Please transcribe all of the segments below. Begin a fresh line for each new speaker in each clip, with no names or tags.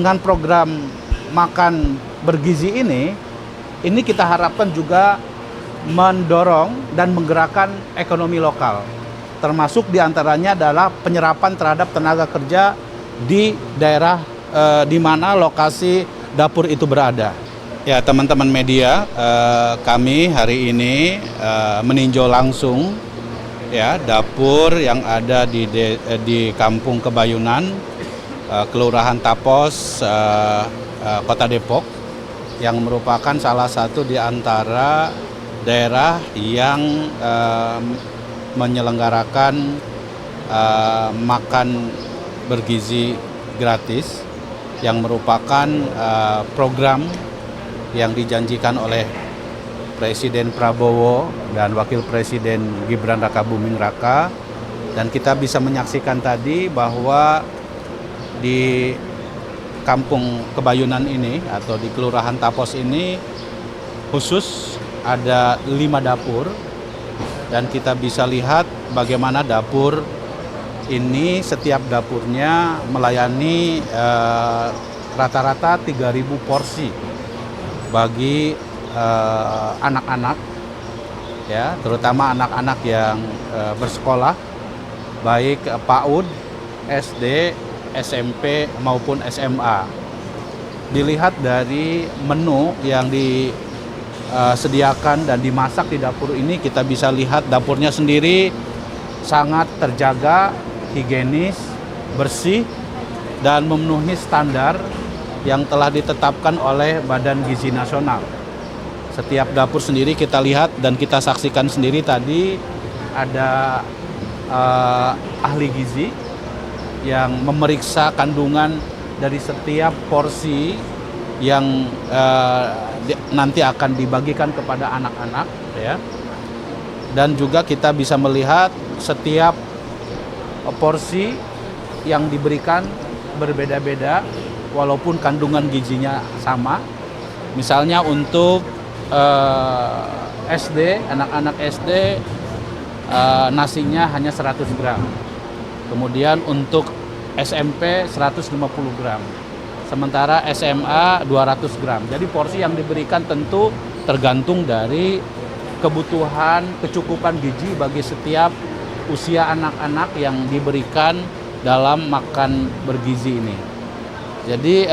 Dengan program makan bergizi ini kita harapkan juga mendorong dan menggerakkan ekonomi lokal. Termasuk diantaranya adalah penyerapan terhadap tenaga kerja di daerah di mana lokasi dapur itu berada. Ya, teman-teman media, kami hari ini meninjau langsung ya dapur yang ada di Kampung Kebayunan, Kelurahan Tapos, Kota Depok, yang merupakan salah satu di antara daerah yang menyelenggarakan makan bergizi gratis, yang merupakan program yang dijanjikan oleh Presiden Prabowo dan Wakil Presiden Gibran Rakabuming Raka. Dan kita bisa menyaksikan tadi bahwa di Kampung Kebayunan ini atau di Kelurahan Tapos ini khusus ada 5 dapur, dan kita bisa lihat bagaimana dapur ini setiap dapurnya melayani rata-rata 3.000 porsi bagi anak-anak ya, terutama anak-anak yang bersekolah baik PAUD, SD, SMP maupun SMA. Dilihat dari menu yang disediakan dan dimasak di dapur ini, kita bisa lihat dapurnya sendiri sangat terjaga, higienis, bersih, dan memenuhi standar yang telah ditetapkan oleh Badan Gizi Nasional. Setiap dapur sendiri kita lihat dan kita saksikan sendiri tadi ada ahli gizi yang memeriksa kandungan dari setiap porsi yang nanti akan dibagikan kepada anak-anak ya. Dan juga kita bisa melihat setiap porsi yang diberikan berbeda-beda walaupun kandungan gizinya sama. Misalnya untuk SD, anak-anak SD nasinya hanya 100 gram. Kemudian untuk SMP 150 gram. Sementara SMA 200 gram. Jadi porsi yang diberikan tentu tergantung dari kebutuhan kecukupan gizi bagi setiap usia anak-anak yang diberikan dalam makan bergizi ini. Jadi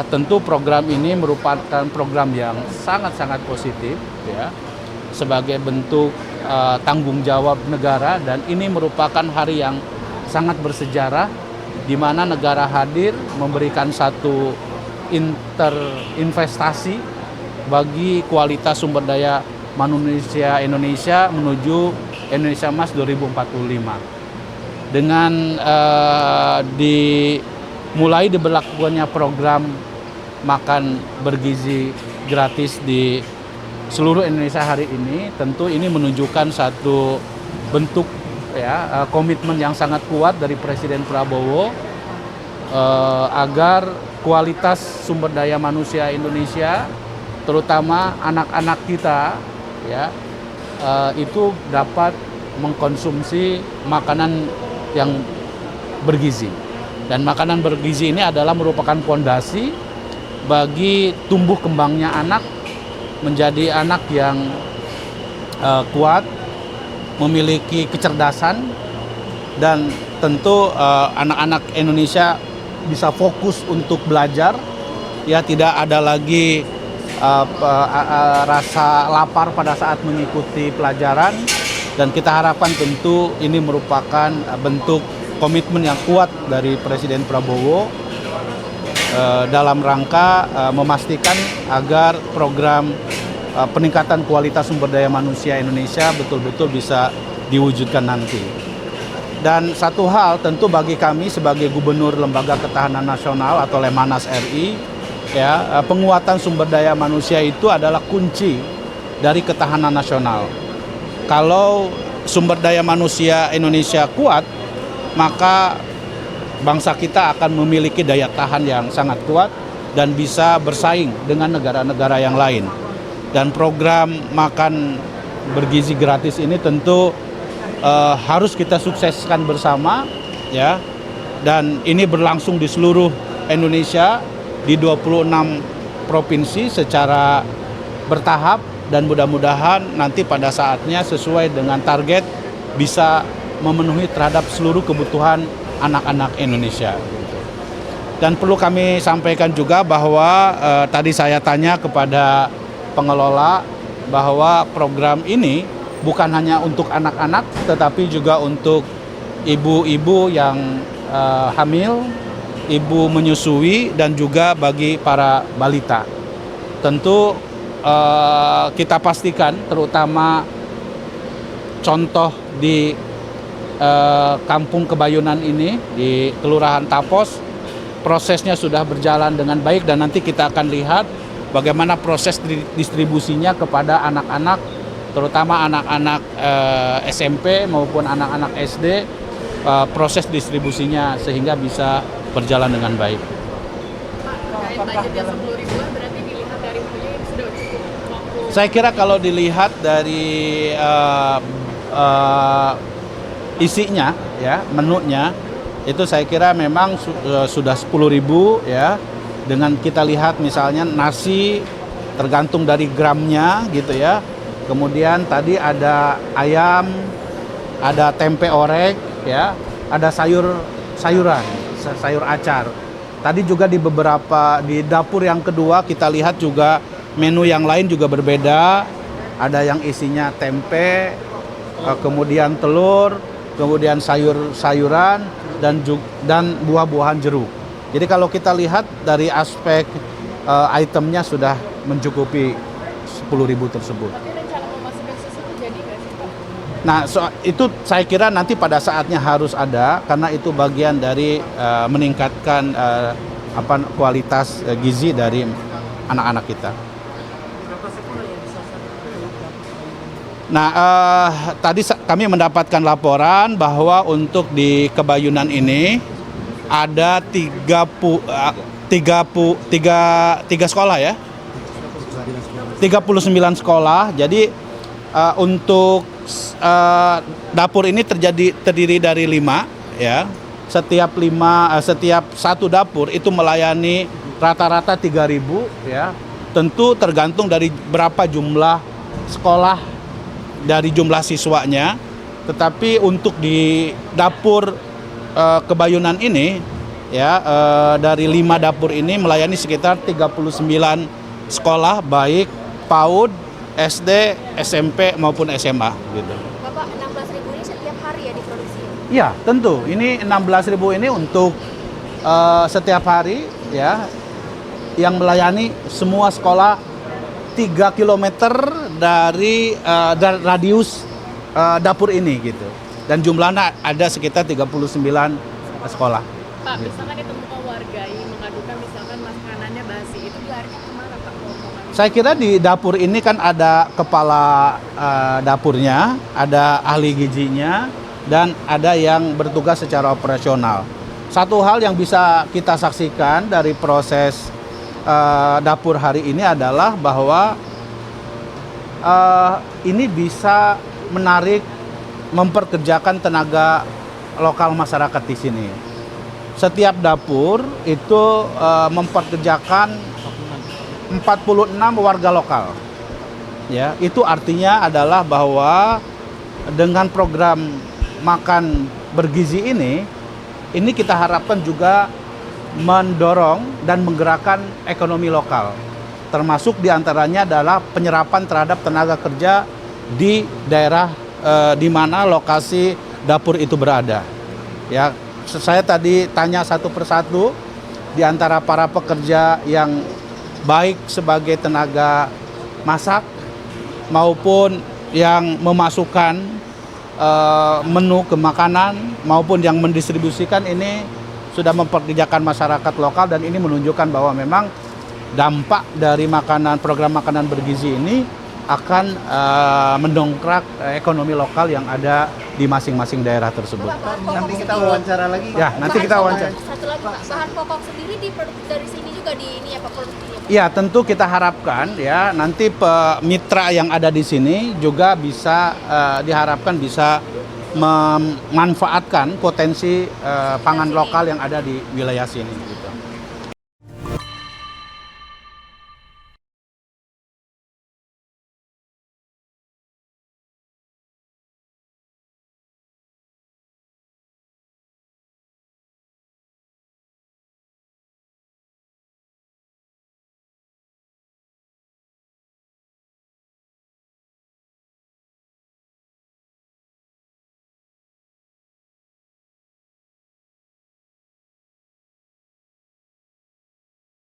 tentu program ini merupakan program yang sangat-sangat positif ya, sebagai bentuk tanggung jawab negara, dan ini merupakan hari yang sangat bersejarah di mana negara hadir memberikan satu investasi bagi kualitas sumber daya manusia Indonesia menuju Indonesia Emas 2045. Dengan mulai diberlakukannya program makan bergizi gratis di seluruh Indonesia hari ini, tentu ini menunjukkan satu bentuk ya komitmen yang sangat kuat dari Presiden Prabowo agar kualitas sumber daya manusia Indonesia, terutama anak-anak kita ya, itu dapat mengkonsumsi makanan yang bergizi. Dan makanan bergizi ini adalah merupakan fondasi bagi tumbuh kembangnya anak menjadi anak yang kuat, memiliki kecerdasan, dan tentu anak-anak Indonesia bisa fokus untuk belajar ya, tidak ada lagi rasa lapar pada saat mengikuti pelajaran. Dan kita harapkan tentu ini merupakan bentuk komitmen yang kuat dari Presiden Prabowo dalam rangka memastikan agar program peningkatan kualitas sumber daya manusia Indonesia betul-betul bisa diwujudkan nanti. Dan satu hal tentu bagi kami sebagai Gubernur Lembaga Ketahanan Nasional atau Lemhanas RI ya, penguatan sumber daya manusia itu adalah kunci dari ketahanan nasional. Kalau sumber daya manusia Indonesia kuat, maka bangsa kita akan memiliki daya tahan yang sangat kuat dan bisa bersaing dengan negara-negara yang lain. Dan program makan bergizi gratis ini tentu harus kita sukseskan bersama ya. Dan ini berlangsung di seluruh Indonesia di 26 provinsi secara bertahap, dan mudah-mudahan nanti pada saatnya sesuai dengan target bisa memenuhi terhadap seluruh kebutuhan anak-anak Indonesia. Dan perlu kami sampaikan juga bahwa tadi saya tanya kepada pengelola bahwa program ini bukan hanya untuk anak-anak tetapi juga untuk ibu-ibu yang hamil, ibu menyusui, dan juga bagi para balita. Tentu kita pastikan terutama contoh di Kampung Kebayunan ini di Kelurahan Tapos, prosesnya sudah berjalan dengan baik dan nanti kita akan lihat bagaimana proses distribusinya kepada anak-anak, terutama anak-anak SMP maupun anak-anak SD, proses distribusinya sehingga bisa berjalan dengan baik.
Pak, budget yang 10.000 berarti dilihat dari menunya ini sudah cukup waktu.
Saya kira kalau dilihat dari isinya, ya, menunya, itu saya kira memang sudah 10.000 ya. Dengan kita lihat misalnya nasi tergantung dari gramnya gitu ya. Kemudian tadi ada ayam, ada tempe orek ya, ada sayur acar. Tadi juga di dapur yang kedua kita lihat juga menu yang lain juga berbeda. Ada yang isinya tempe, kemudian telur, kemudian sayuran dan buah-buahan jeruk. Jadi kalau kita lihat dari aspek itemnya sudah mencukupi 10.000 tersebut.
Tapi rencana memasukkan susu itu jadi nggak sih, Pak?
Nah, itu saya kira nanti pada saatnya harus ada karena itu bagian dari meningkatkan kualitas gizi dari anak-anak kita. Nah, tadi kami mendapatkan laporan bahwa untuk di Kebayunan ini ada 39 sekolah ya. 39 sekolah. Jadi untuk dapur ini terdiri dari 5 ya. Setiap satu dapur itu melayani rata-rata 3.000 ya. Tentu tergantung dari berapa jumlah sekolah dari jumlah siswanya. Tetapi untuk di dapur Kebayunan ini ya, dari 5 dapur ini melayani sekitar 39 sekolah baik PAUD, SD, SMP maupun SMA gitu.
Bapak, 16.000 ini setiap hari ya diproduksi?
Ya, tentu. Ini 16.000 ini untuk setiap hari ya, yang melayani semua sekolah 3 km dari radius dapur ini gitu. Dan jumlahnya ada sekitar 39 sekolah.
Pak, misalkan ditemukan warga yang mengadukan misalkan makanannya basi, itu dilarikan kemana, Pak?
Saya kira di dapur ini kan ada kepala dapurnya, ada ahli gizinya, dan ada yang bertugas secara operasional. Satu hal yang bisa kita saksikan dari proses dapur hari ini adalah bahwa ini bisa menarik, memperkerjakan tenaga lokal masyarakat di sini. Setiap dapur itu memperkerjakan 46 warga lokal. Ya, itu artinya adalah bahwa dengan program makan bergizi ini kita harapkan juga mendorong dan menggerakkan ekonomi lokal. Termasuk diantaranya adalah penyerapan terhadap tenaga kerja di daerah di mana lokasi dapur itu berada. Ya, saya tadi tanya satu persatu di antara para pekerja yang baik sebagai tenaga masak maupun yang memasukkan menu ke makanan maupun yang mendistribusikan, ini sudah memperkerjakan masyarakat lokal, dan ini menunjukkan bahwa memang dampak dari program makanan bergizi ini akan mendongkrak ekonomi lokal yang ada di masing-masing daerah tersebut.
Nanti kita wawancara lagi.
Ya, nanti kita wawancara.
Satu lagi Pak, bahan pokok sendiri diproduksi dari sini juga di ini ya Pak, produksinya?
Ya, tentu kita harapkan ya nanti mitra yang ada di sini juga bisa diharapkan bisa memanfaatkan potensi pangan lokal yang ada di wilayah sini.